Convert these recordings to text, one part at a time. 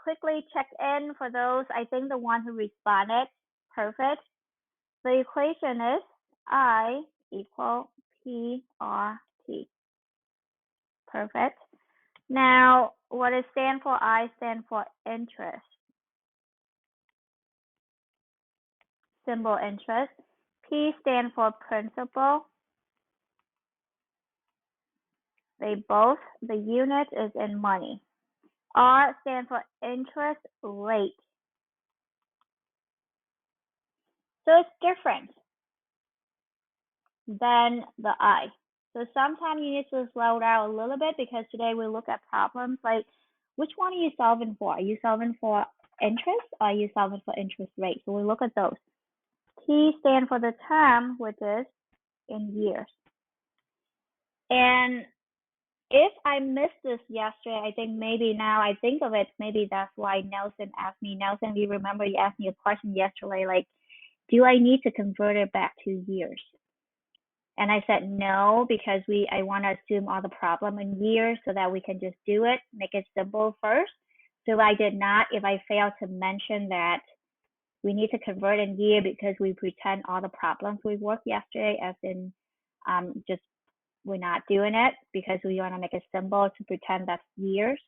quickly check in for those, I think the one who responded, perfect. The equation is I equal PRT. Perfect. Now, what does stand for? I stand for interest. Symbol interest. P stand for principal. They both, the unit is in money. R stand for interest rate. So it's different than the I. So sometimes you need to slow down a little bit because today we look at problems like, which one are you solving for? Are you solving for interest or are you solving for interest rate? So we look at those. T stand for the term, which is in years. And if I missed this yesterday, I think maybe now I think of it, maybe that's why Nelson asked me. Nelson, you remember you asked me a question yesterday, like, do I need to convert it back to years? And I said no, because I want to assume all the problem in years so that we can just do it, make it simple first. So if I did not, if I failed to mention that we need to convert in year because we pretend all the problems we worked yesterday as in just we're not doing it because we want to make it simple to pretend that's years.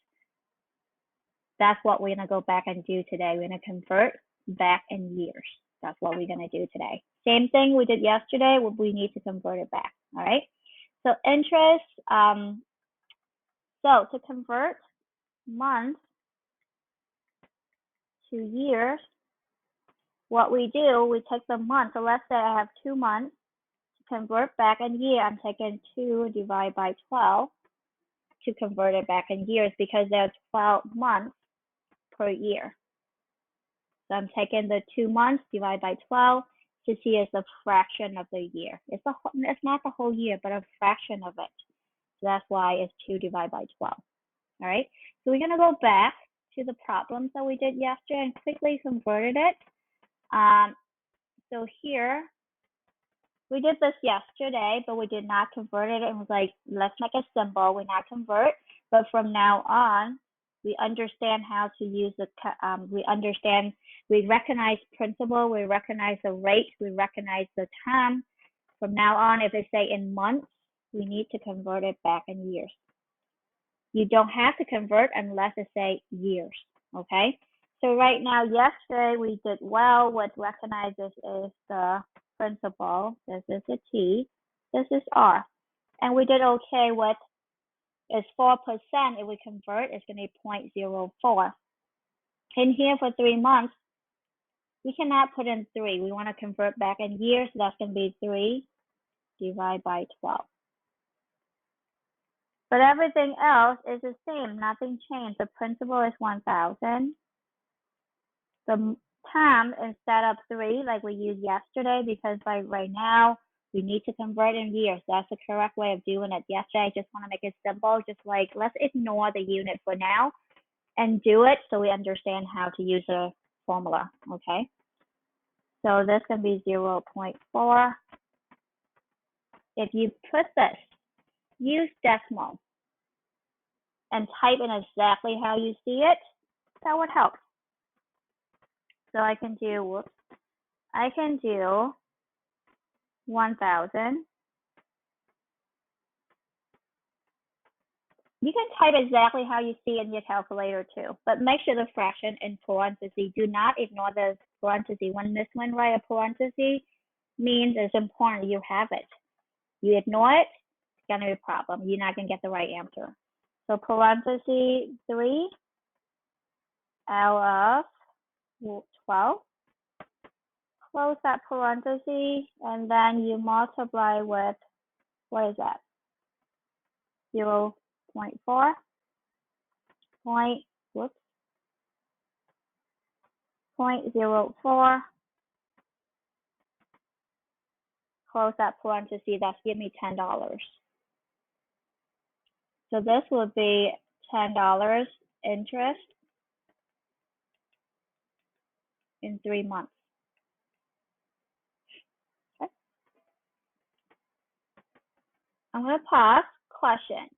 That's what we're going to go back and do today. We're going to convert back in years. That's what we're going to do today. Same thing we did yesterday, we need to convert it back, all right? So interest, so to convert months to years, what we do, we take the month. So let's say I have 2 months. To convert back in year, I'm taking 2 divided by 12 to convert it back in years because there's 12 months per year. So I'm taking the 2 months divided by 12 to see as a fraction of the year. It's not the whole year, but a fraction of it. So that's why it's 2 divided by 12. All right. So we're going to go back to the problems that we did yesterday and quickly converted it. So here, we did this yesterday, but we did not convert it. It was like, let's make a symbol. We not convert. But from now on, we understand how to use the, we recognize principal, we recognize the rate, we recognize the term. From now on, if they say in months, we need to convert it back in years. You don't have to convert unless it say years, okay? So right now, yesterday we did well. What recognizes is the principal. This is a T. This is R. And we did okay with is 4%. If we convert, it's going to be 0.04. In here for 3 months, we cannot put in 3. We want to convert back in years. So that's going to be 3 divided by 12. But everything else is the same. Nothing changed. The principal is 1,000. The term instead of 3, like we used yesterday, because like right now, we need to convert in years. That's the correct way of doing it. Yesterday, I just want to make it simple. Just like, let's ignore the unit for now and do it so we understand how to use a formula, okay? So this can be 0.4. If you put this, use decimal and type in exactly how you see it, that would help. So I can do 1,000. You can type exactly how you see it in your calculator too, but make sure the fraction in parentheses. Do not ignore the parentheses. When this one write a parentheses, means it's important you have it. You ignore it, it's gonna be a problem. You're not gonna get the right answer. So parentheses 3 out of 12. Close that parenthesis, and then you multiply with, what is that? 0.4. Whoops. 0.04. Close that parenthesis, that's give me $10. So this would be $10 interest in 3 months. Okay. I'm going to pause. Question.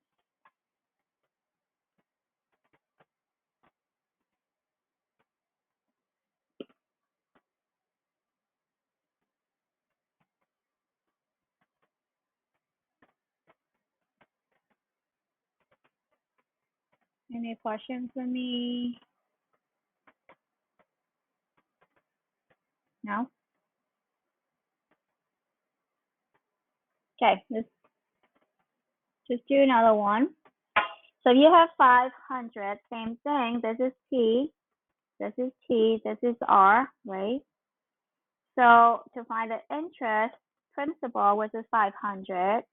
Any questions for me? No? Okay, let's just do another one. So you have 500, same thing. This is P, this is T, this is R, right? So to find the interest principal, which is 500,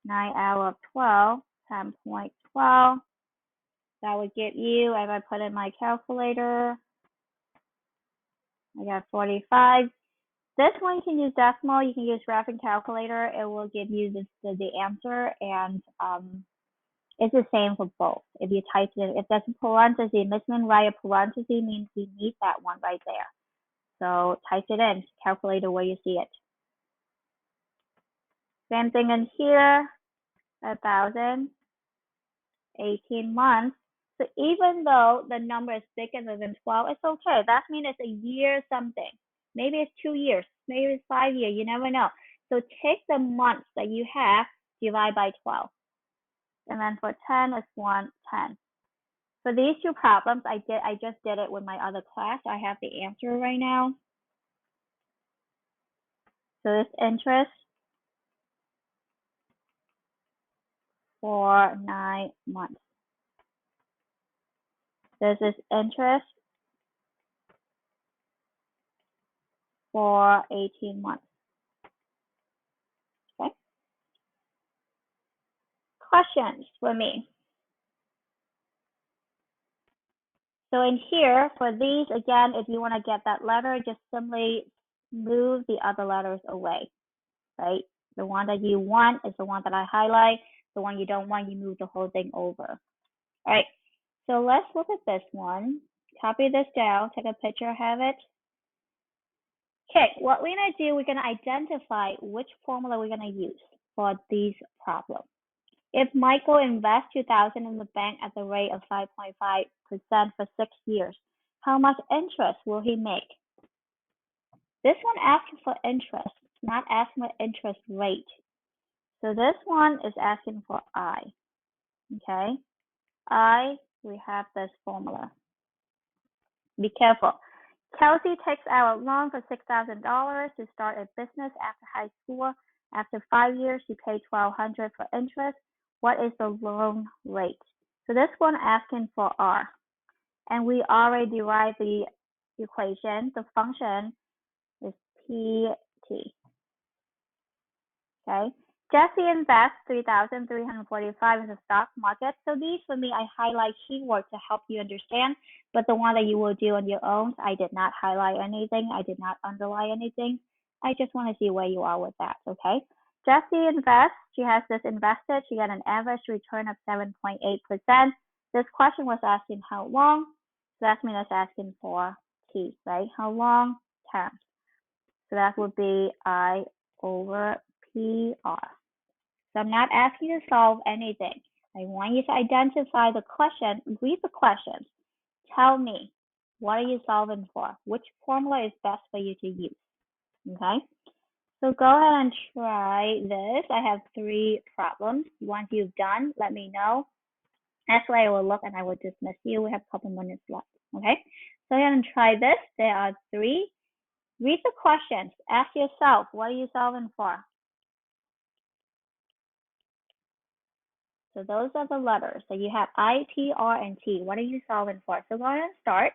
9 out of 12, 10.12. That would give you, if I put in my calculator, I got 45. This one you can use decimal, you can use graphing calculator. It will give you the answer, and it's the same for both. If you type it, if that's a parenthesis, missing right, a parenthesis means you need that one right there. So type it in, calculator where you see it. Same thing in here, 1,000, 18 months. So even though the number is bigger than 12, it's okay. That means it's a year something. Maybe it's 2 years, maybe it's 5 years, you never know. So take the months that you have, divide by 12. And then for 10, it's 110. For these two problems, I just did it with my other class. I have the answer right now. So this interest for 9 months. This is interest for 18 months. Okay. Questions for me? So in here, for these, again, if you want to get that letter, just simply move the other letters away, right? The one that you want is the one that I highlight. The one you don't want, you move the whole thing over. All right, so let's look at this one. Copy this down, take a picture, have it. Okay, what we're going to do, we're going to identify which formula we're going to use for these problems. If Michael invests 2,000 in the bank at the rate of 5.5% for 6 years, how much interest will he make? This one asking for interest, not asking for interest rate. So this one is asking for I. Okay, I, we have this formula. Be careful. Kelsey takes out a loan for $6,000 to start a business after high school. After 5 years, she paid $1,200 for interest. What is the loan rate? So this one asking for R. And we already derived the equation. The function is PT. Okay. Jesse invests $3,345 in the stock market. So these for me, I highlight keywords to help you understand. But the one that you will do on your own, I did not highlight anything. I did not underline anything. I just want to see where you are with that. Okay. Jessie invests. She has this invested. She got an average return of 7.8%. This question was asking how long. So that means it's asking for T, right? How long term? So that would be I over PR. So I'm not asking you to solve anything. I want you to identify the question, read the questions. Tell me, what are you solving for? Which formula is best for you to use? Okay, so go ahead and try this. I have 3 problems. Once you've done, let me know. Actually, I will look and I will dismiss you. We have a couple minutes left. Okay, so go ahead and try this. There are 3. Read the questions. Ask yourself, what are you solving for? So those are the letters. So you have I, P, R, and T. What are you solving for? So go ahead and start.